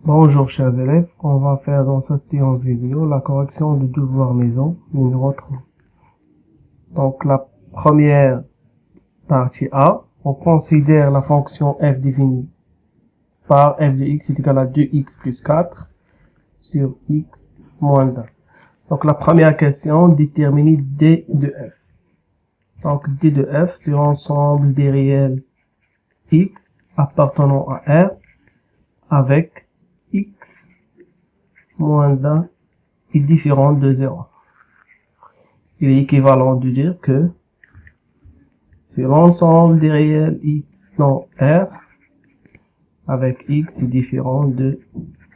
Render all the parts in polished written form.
Bonjour chers élèves, on va faire dans cette séance vidéo la correction du devoir maison numéro 3. Donc la première partie A, on considère la fonction f définie par f de x est égal à 2x plus 4 sur x moins 1. Donc la première question, déterminer d de f. Donc d de f, c'est l'ensemble des réels x appartenant à R avec x moins 1 est différent de 0. Il est équivalent de dire que c'est l'ensemble des réels x dans R avec x est différent de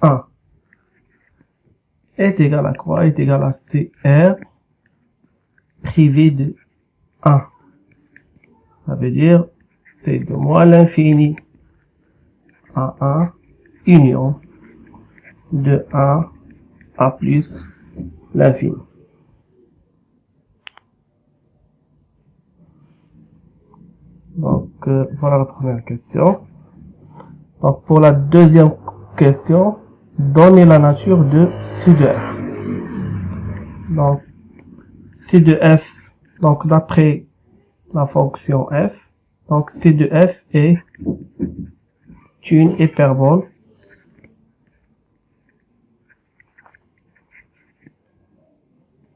1 est égal à quoi? Est égal à CR privé de 1. Ça veut dire c'est de moins l'infini à 1 union de 1 à plus l'infini. Donc, voilà la première question. Donc, pour la deuxième question, donner la nature de C de F. Donc, C de F, donc d'après la fonction F, donc C de F est une hyperbole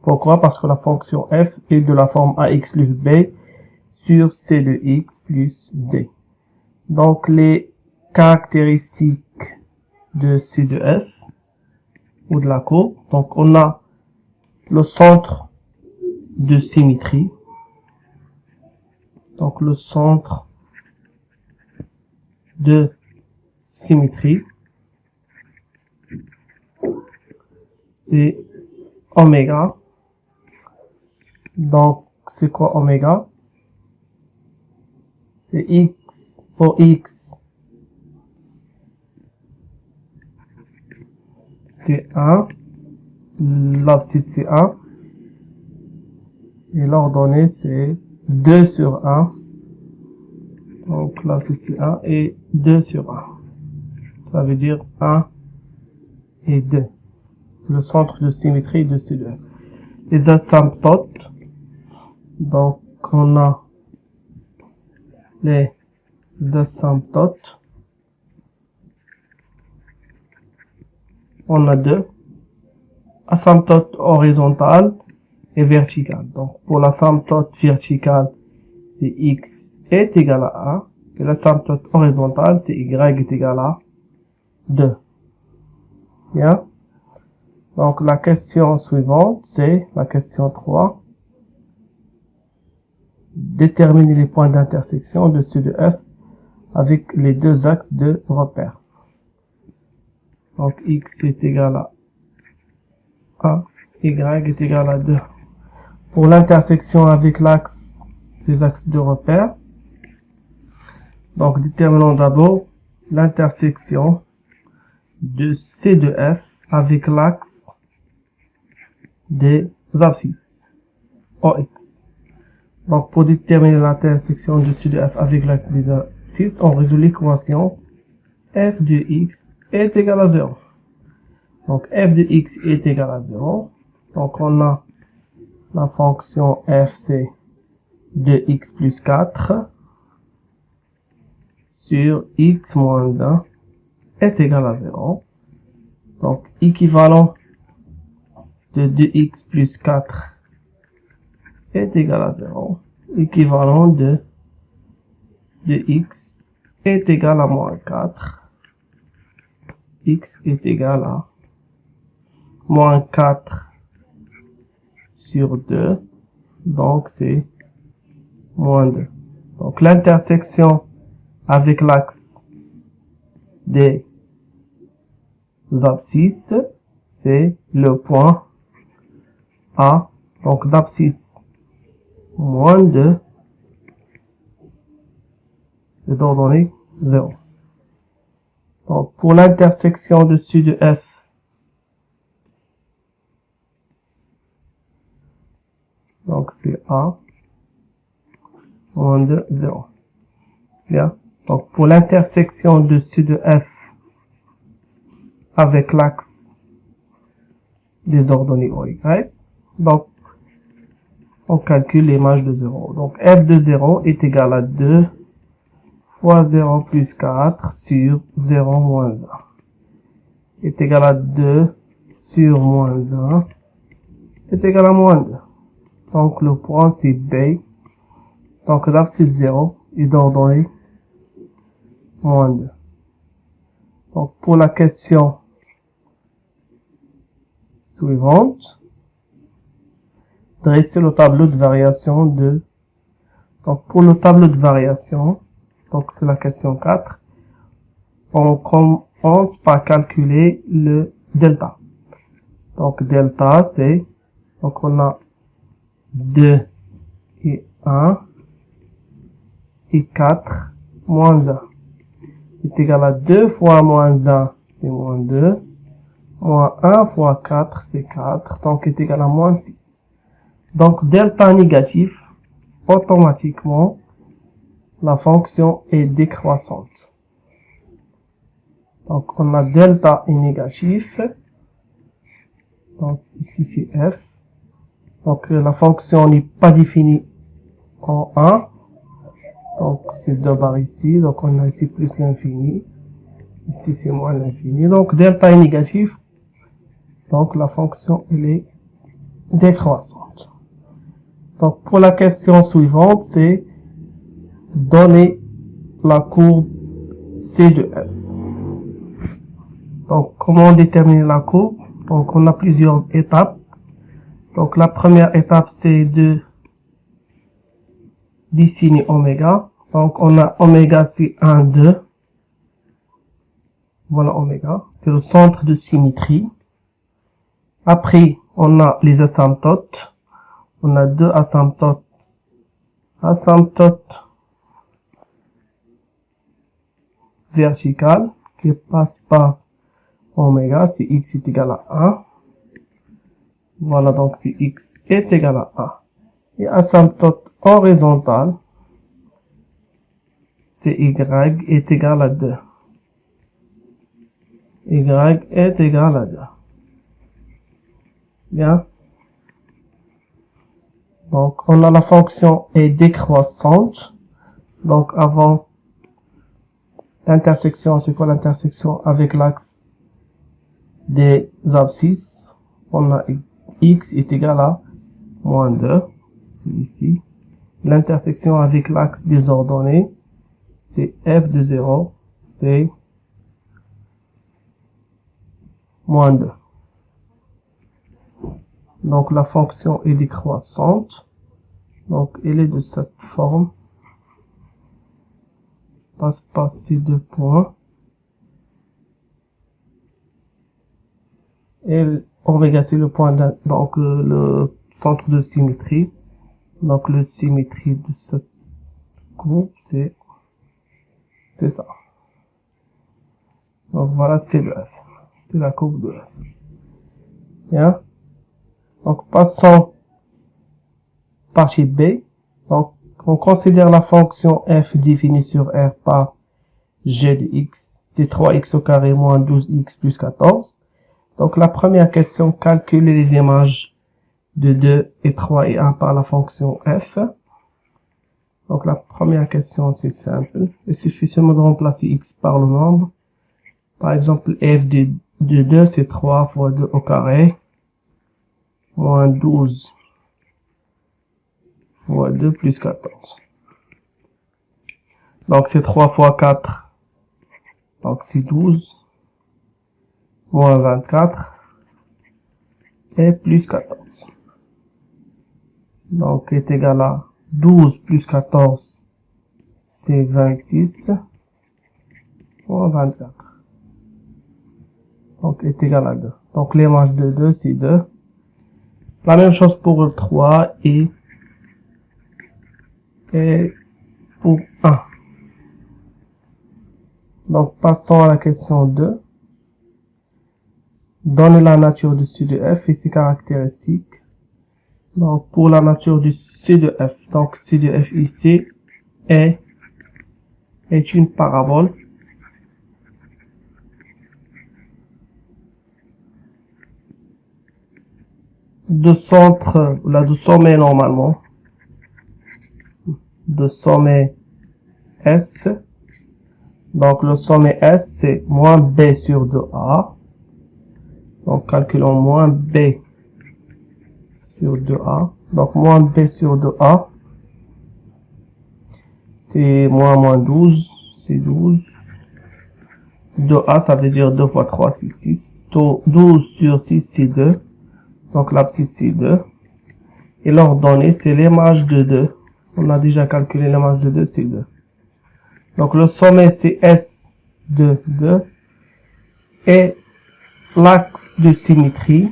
Pourquoi? Parce que la fonction f est de la forme ax plus b sur c de x plus d. Donc, les caractéristiques de c de f, ou de la courbe, donc on a le centre de symétrie. Donc, le centre de symétrie, c'est oméga. Donc, c'est quoi oméga? C'est x pour x, c'est 1, l'abscisse c'est 1, et l'ordonnée c'est 2 sur 1, donc l'abscisse c'est 1 et 2 sur 1, ça veut dire 1 et 2, c'est le centre de symétrie de ces deux. Les asymptotes, donc on a les asymptotes, on a deux, asymptote horizontale et verticale. Donc pour l'asymptote verticale, c'est x est égal à 1, et l'asymptote horizontale, c'est y est égal à 2. Bien. Donc la question suivante, c'est la question 3. Déterminer les points d'intersection de C de f avec les deux axes de repère. Donc x est égal à 1, y est égal à 2. Pour l'intersection avec l'axe des axes de repère, donc déterminons d'abord l'intersection de C de f avec l'axe des abscisses OX. Donc, pour déterminer l'intersection de C de f avec l'axe des abscisses, on résout l'équation f de x est égal à 0. Donc, f de x est égal à 0. Donc, on a la fonction f, c'est 2x plus 4 sur x moins 1 est égal à 0. Donc, équivalent de 2x plus 4 est égal à 0. Équivalent de x est égal à moins 4. X est égal à moins 4 sur 2. Donc, c'est moins 2. Donc, l'intersection avec l'axe des abscisses, c'est le point A. Donc, l'abscisse moins 2 est d'ordonnée 0. Donc, pour l'intersection de C de f, donc c'est A, moins 2, 0. Bien. Donc, pour l'intersection de C de f avec l'axe des ordonnées OY. Donc, on calcule l'image de 0. Donc, f de 0 est égal à 2 fois 0 plus 4 sur 0 moins 1. Est égal à 2 sur moins 1 est égal à moins 2. Donc, le point, c'est B. Donc, l'abscisse 0 est d'ordonnée moins 2. Donc, pour la question suivante, dresser le tableau de variation de... Donc, pour le tableau de variation, donc c'est la question 4, on commence par calculer le delta. Donc, delta, c'est... Donc, on a 2 et 1 et 4 moins 1 est égal à 2 fois moins 1, c'est moins 2, moins 1 fois 4, c'est 4, donc est égal à moins 6. Donc, delta négatif, automatiquement, la fonction est décroissante. Donc, on a delta est négatif, donc ici c'est f. Donc, la fonction n'est pas définie en 1. Donc, c'est 2 barres ici. Donc, on a ici plus l'infini. Ici, c'est moins l'infini. Donc, delta est négatif. Donc, la fonction, elle est décroissante. Donc, pour la question suivante, c'est donner la courbe C de f. Donc, comment déterminer la courbe? Donc, on a plusieurs étapes. Donc, la première étape, c'est de dessiner oméga. Donc, on a oméga, c'est 1, 2. Voilà oméga. C'est le centre de symétrie. Après, on a les asymptotes. On a deux asymptotes. Asymptote verticale qui passe par oméga, c'est x est égal à 1. Voilà, donc si x est égal à 1. Et asymptote horizontale, c'est y est égal à 2. Y est égal à 2. Bien. Donc, on a la fonction est décroissante. Donc, avant l'intersection, c'est quoi l'intersection avec l'axe des abscisses? On a x est égal à moins 2. C'est ici. L'intersection avec l'axe des ordonnées, c'est f de 0, c'est moins 2. Donc, la fonction est décroissante. Donc, elle est de cette forme. Passe par ces deux points. Et oméga, c'est le point, donc le centre de symétrie. Donc, le symétrie de cette courbe, c'est ça. Donc, voilà, c'est le f. C'est la courbe de f. Bien. Donc, passons partie B. Donc, on considère la fonction f définie sur R par g de x. C'est 3x au carré moins 12x plus 14. Donc, la première question, calculer les images de 2 et 3 et 1 par la fonction f. Donc, la première question, c'est simple. Il suffit seulement de remplacer x par le nombre. Par exemple, f de 2, c'est 3 fois 2 au carré, moins 12 fois 2 plus 14. Donc, c'est 3 fois 4. Donc, c'est 12, moins 24, et plus 14. Donc, est égal à 12 plus 14, c'est 26, moins 24. Donc, est égal à 2. Donc, l'image de 2, c'est 2. La même chose pour le 3 et pour 1. Donc, passons à la question 2. Donner la nature du C de f et ses caractéristiques. Donc, pour la nature du C de f, donc C de f ici est une parabole de centre, là, de sommet normalement, de sommet S. Donc, le sommet S, c'est moins B sur 2A. Donc, calculons moins B sur 2A. Donc, moins B sur 2A, c'est moins 12, c'est 12. 2A, ça veut dire 2 fois 3, c'est 6. 12 sur 6, c'est 2. Donc, l'abscisse, c'est 2. Et l'ordonnée, c'est l'image de 2. On a déjà calculé l'image de 2, c'est 2. Donc, le sommet, c'est S de 2. Et l'axe de symétrie.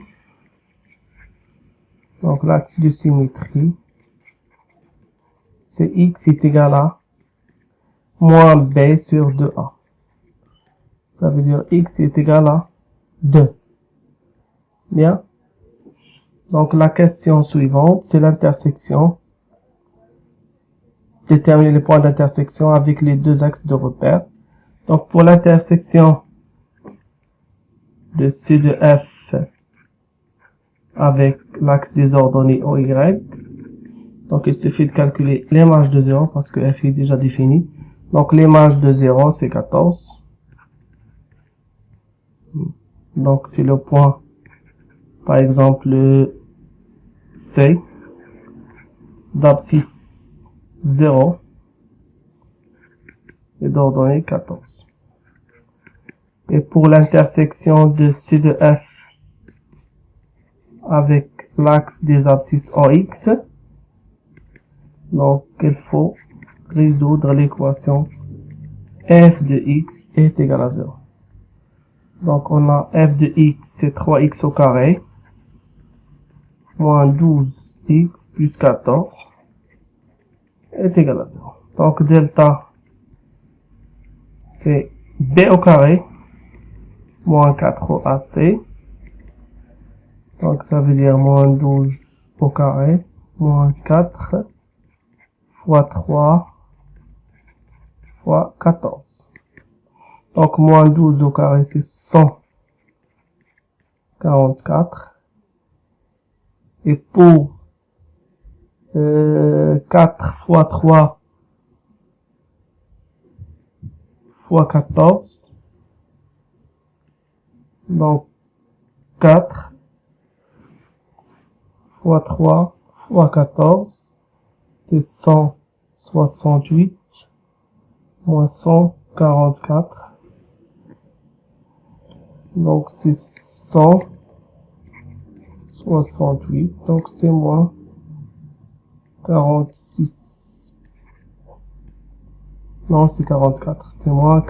Donc, l'axe de symétrie, c'est X est égal à moins B sur 2A. Ça veut dire X est égal à 2. Bien. Donc, la question suivante, c'est l'intersection. Déterminer les points d'intersection avec les deux axes de repère. Donc, pour l'intersection de C de F avec l'axe des ordonnées OY, donc il suffit de calculer l'image de 0 parce que F est déjà défini. Donc, l'image de 0, c'est 14. Donc, c'est le point, par exemple, C d'abscisse 0 et d'ordonnée 14. Et pour l'intersection de C de F avec l'axe des abscisses OX, donc il faut résoudre l'équation f de x est égal à 0. Donc on a f de x, c'est 3x au carré, moins 12x plus 14 est égal à 0. Donc delta, c'est b au carré, moins 4 au ac. Donc ça veut dire moins 12 au carré, moins 4 fois 3 fois 14. Donc moins 12 au carré, c'est 144. Et pour 4 fois 3 fois 14, donc 4 fois 3 fois 14, c'est 168 moins 144. Donc c'est 168. Donc c'est moins 46. Non, c'est 44. C'est moins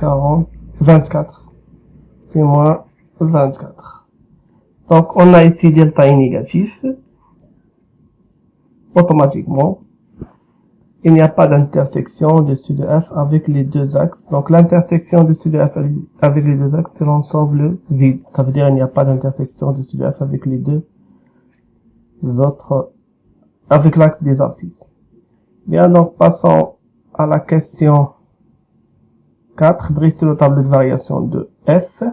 24. C'est moins 24. Donc on a ici delta est négatif. Automatiquement, il n'y a pas d'intersection de C de F avec les deux axes. Donc l'intersection de C de F avec les deux axes, c'est l'ensemble vide. Ça veut dire qu'il n'y a pas d'intersection de C de F avec les deux autres, avec l'axe des abscisses. Bien, donc passons à la question 4. Dresser le tableau de variation de F.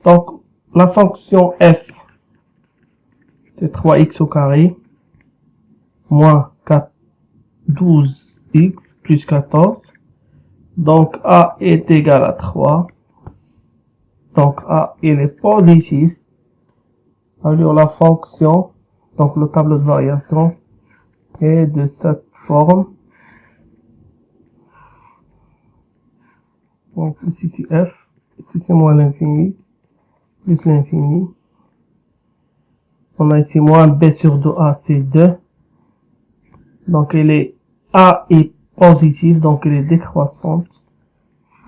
Donc la fonction F, c'est 3x au carré, moins 12x plus 14. Donc A est égal à 3. Donc A, il est positif. Alors la fonction, donc le tableau de variation est de cette forme. Donc ici c'est F, ici c'est moins l'infini, plus l'infini. On a ici moins B sur 2A, c'est 2. Donc A est positive, donc elle est décroissante.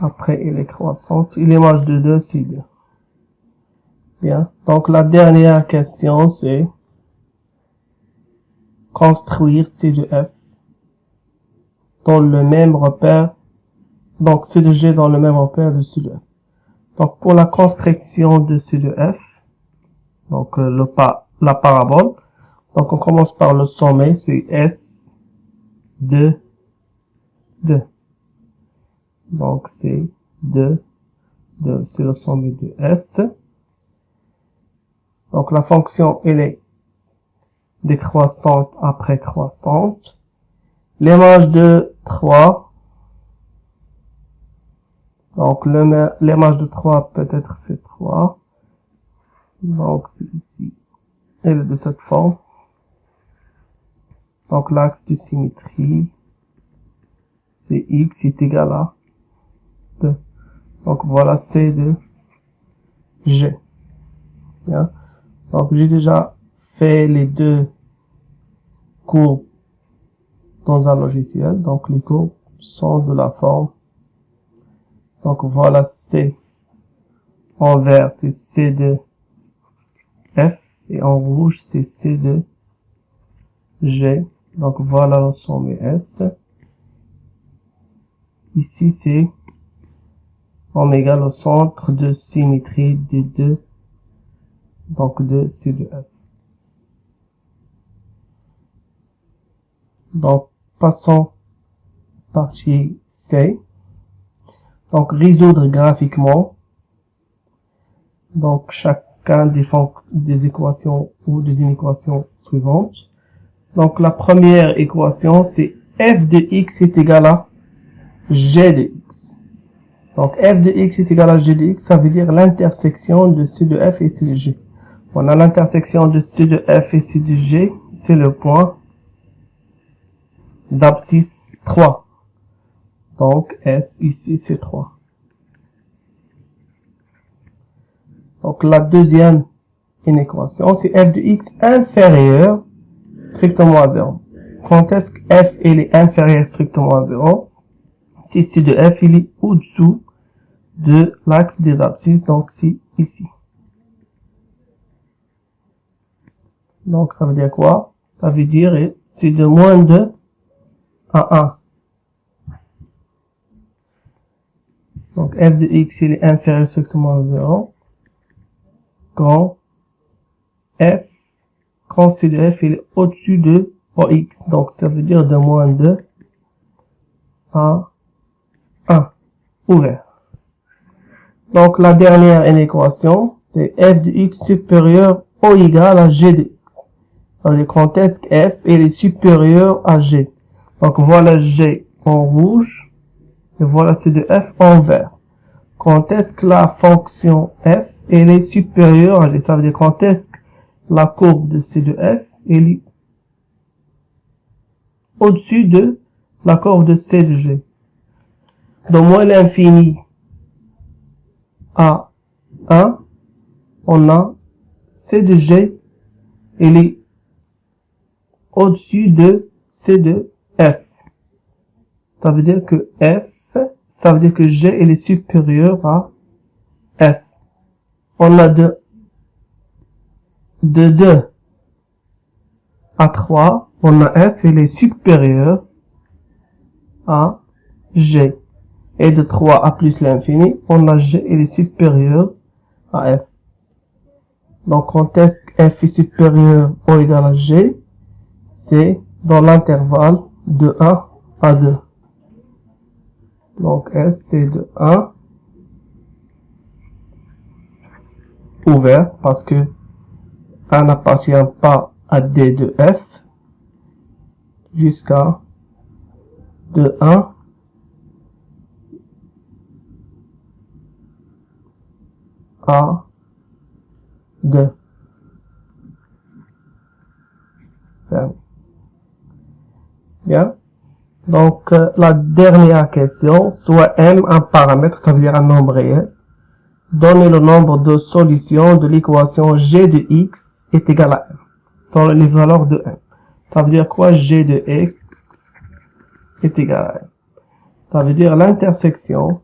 Après, elle est croissante. Et l'image de 2, c'est 2. Bien. Donc, la dernière question, c'est construire C de F dans le même repère. Donc, C de G dans le même repère de C de F. Donc, pour la construction de C de F, donc la parabole, donc on commence par le sommet, c'est S de 2. Donc, c'est 2, c'est le sommet de S. Donc, la fonction, elle est décroissante après croissante. L'image de 3, donc l'image de 3 peut-être c'est 3, donc c'est ici, elle est de cette forme. Donc l'axe de symétrie, c'est x est égal à 2. Donc voilà, c'est de g. Bien. Donc j'ai déjà fait les deux courbes dans un logiciel. Donc les courbes sont de la forme. Donc voilà, C en vert c'est C de F et en rouge c'est C de G. Donc voilà le sommet S. Ici c'est oméga le centre de symétrie des deux, donc de C de F. Donc passons partie C. Donc résoudre graphiquement. Donc chacun des équations ou des inéquations suivantes. Donc la première équation c'est f de x est égal à g de x. Donc f de x est égal à g de x, ça veut dire l'intersection de c de f et c de g. On a l'intersection de c de f et c de g, c'est le point d'abscisse 3. Donc S ici c'est 3. Donc la deuxième inéquation c'est f de x inférieur strictement à 0. Quand est-ce que f il est inférieur strictement à 0? Si c de f il est au-dessous de l'axe des abscisses, donc c'est ici. Donc ça veut dire quoi? Ça veut dire c'est de moins 2 à 1. Donc f de x il est inférieur strictement à 0 quand c de f il est au-dessus de x. Donc ça veut dire de moins 2 à 1 ouvert. Donc la dernière inéquation c'est f de x supérieur ou égal à g de x. Ça veut dire quand est-ce que f il est supérieur à g. Donc voilà g en rouge et voilà c de f en vert. Quand est-ce que la fonction f elle est supérieure à g, ça veut dire quand est-ce que la courbe de c de f elle est au-dessus de la courbe de c de g. De moins l'infini à 1, on a c de g elle est au-dessus de c de f. Ça veut dire que ça veut dire que g elle est supérieur à f. On a de 2 à 3, on a f, il est supérieur à g. Et de 3 à plus l'infini, on a g, il est supérieur à f. Donc, quand est-ce que f est supérieur ou égal à g? C'est dans l'intervalle de 1 à 2. Donc, s, c'est de 1 ouvert, parce que 1 n'appartient pas à d de f, jusqu'à de 1 à 2. Bien. Donc, la dernière question, soit m un paramètre, ça veut dire un nombre réel. Donnez le nombre de solutions de l'équation g de x est égal à m. Sont les valeurs de m. Ça veut dire quoi? G de x est égal à m. Ça veut dire l'intersection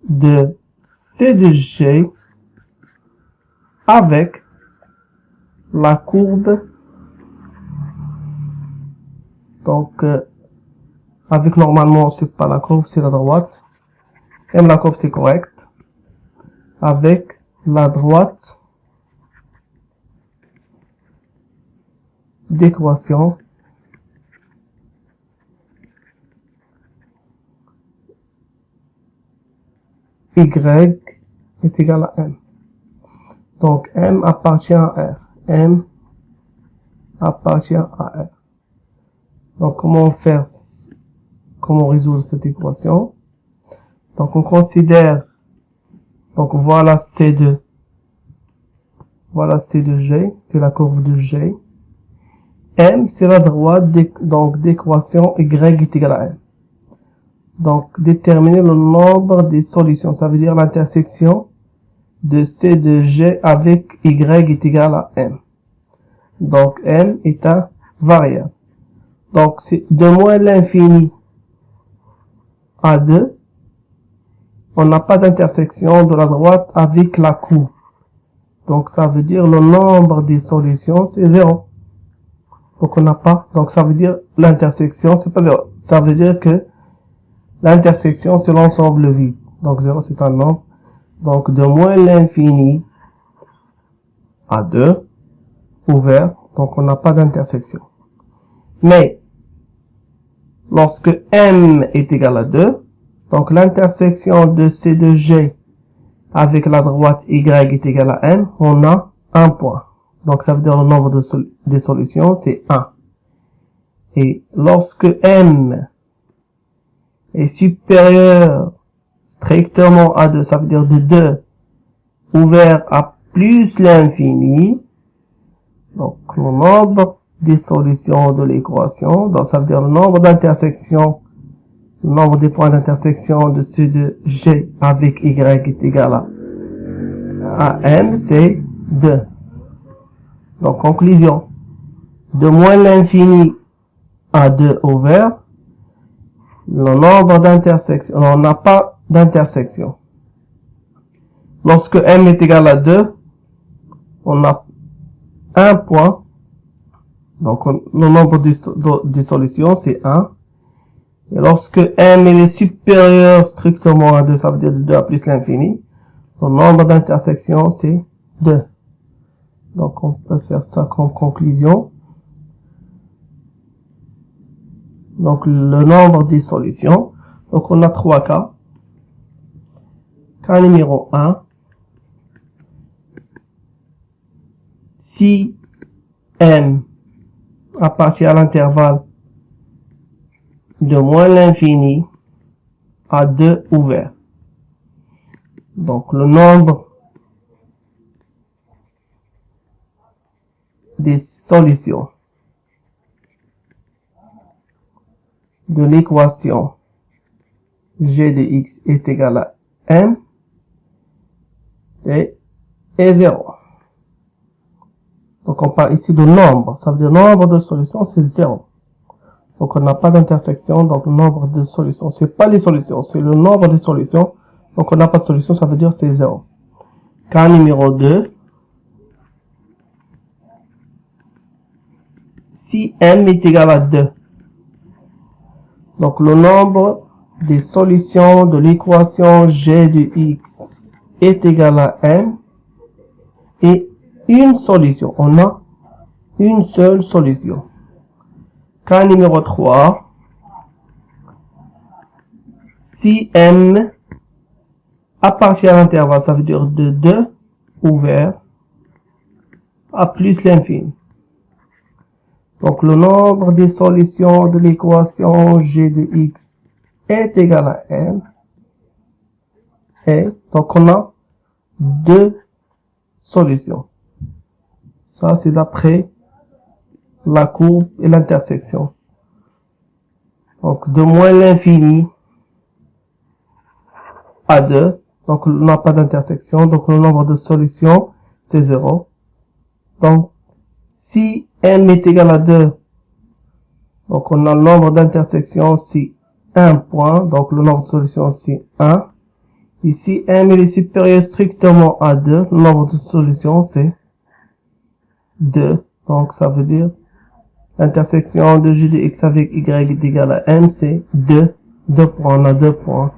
de c de g avec la courbe, donc avec normalement c'est pas la courbe, c'est la droite, même la courbe c'est correct, avec la droite d'équation y est égal à m. Donc, m appartient à r. M appartient à r. Donc, comment résoudre cette équation? Donc, on considère, donc voilà C2. Voilà C de G, c'est la courbe de G. M, c'est la droite d'équation y est égal à m. Donc, déterminer le nombre des solutions. Ça veut dire l'intersection de C de G avec y est égal à m. Donc, m est un variable. Donc, c'est de moins l'infini à 2. On n'a pas d'intersection de la droite avec la courbe. Donc, ça veut dire le nombre des solutions, c'est 0. Donc, on n'a pas. Donc, ça veut dire l'intersection, c'est pas 0. Ça veut dire que l'intersection, c'est l'ensemble vide. Donc, 0, c'est un nombre. Donc, de moins l'infini à 2, ouvert. Donc, on n'a pas d'intersection. Mais, lorsque m est égal à 2, donc l'intersection de C de G avec la droite y est égal à m, on a un point. Donc, ça veut dire le nombre des solutions, c'est 1. Et lorsque m est supérieur strictement à 2, ça veut dire de 2 ouvert à plus l'infini, donc le nombre des solutions de l'équation, donc ça veut dire le nombre d'intersections, le nombre des points d'intersection de C de G avec y est égal à m, c'est 2. Donc, conclusion. De moins l'infini à 2 ouvert, le nombre d'intersections, on n'a pas d'intersection. Lorsque m est égal à 2, on a un point. Donc, le nombre des solutions, c'est 1. Et lorsque m est supérieur strictement à 2, ça veut dire de 2 à plus l'infini, le nombre d'intersections, c'est 2. Donc, on peut faire ça comme conclusion. Donc, le nombre des solutions. Donc, on a 3 cas. Cas numéro 1. Si m appartient à l'intervalle de moins l'infini à 2 ouvert. Donc, le nombre des solutions de l'équation g de x est égal à m, c'est 0. Donc, on parle ici de nombre. Ça veut dire nombre de solutions, c'est 0. Donc, on n'a pas d'intersection. Donc, le nombre de solutions, c'est pas les solutions, c'est le nombre des solutions. Donc, on n'a pas de solution, ça veut dire c'est 0. Cas numéro 2. Si m est égal à 2. Donc, le nombre des solutions de l'équation g de x est égal à m. Et une solution. On a une seule solution. Cas numéro 3. Si m appartient à l'intervalle, ça veut dire de 2 ouvert à plus l'infini. Donc, le nombre des solutions de l'équation g de x est égal à m. Et donc, on a 2 solutions. Ça, c'est d'après la courbe et l'intersection. Donc, de moins l'infini à 2. Donc, on n'a pas d'intersection. Donc, le nombre de solutions, c'est 0. Donc, si m est égal à 2, donc on a le nombre d'intersections, c'est 1 point. Donc, le nombre de solutions, c'est 1. Ici, m est supérieur strictement à 2. Le nombre de solutions, c'est 2. Donc, ça veut dire l'intersection de g de x avec y est égal à m, c'est 2. 2 points, on a 2 points.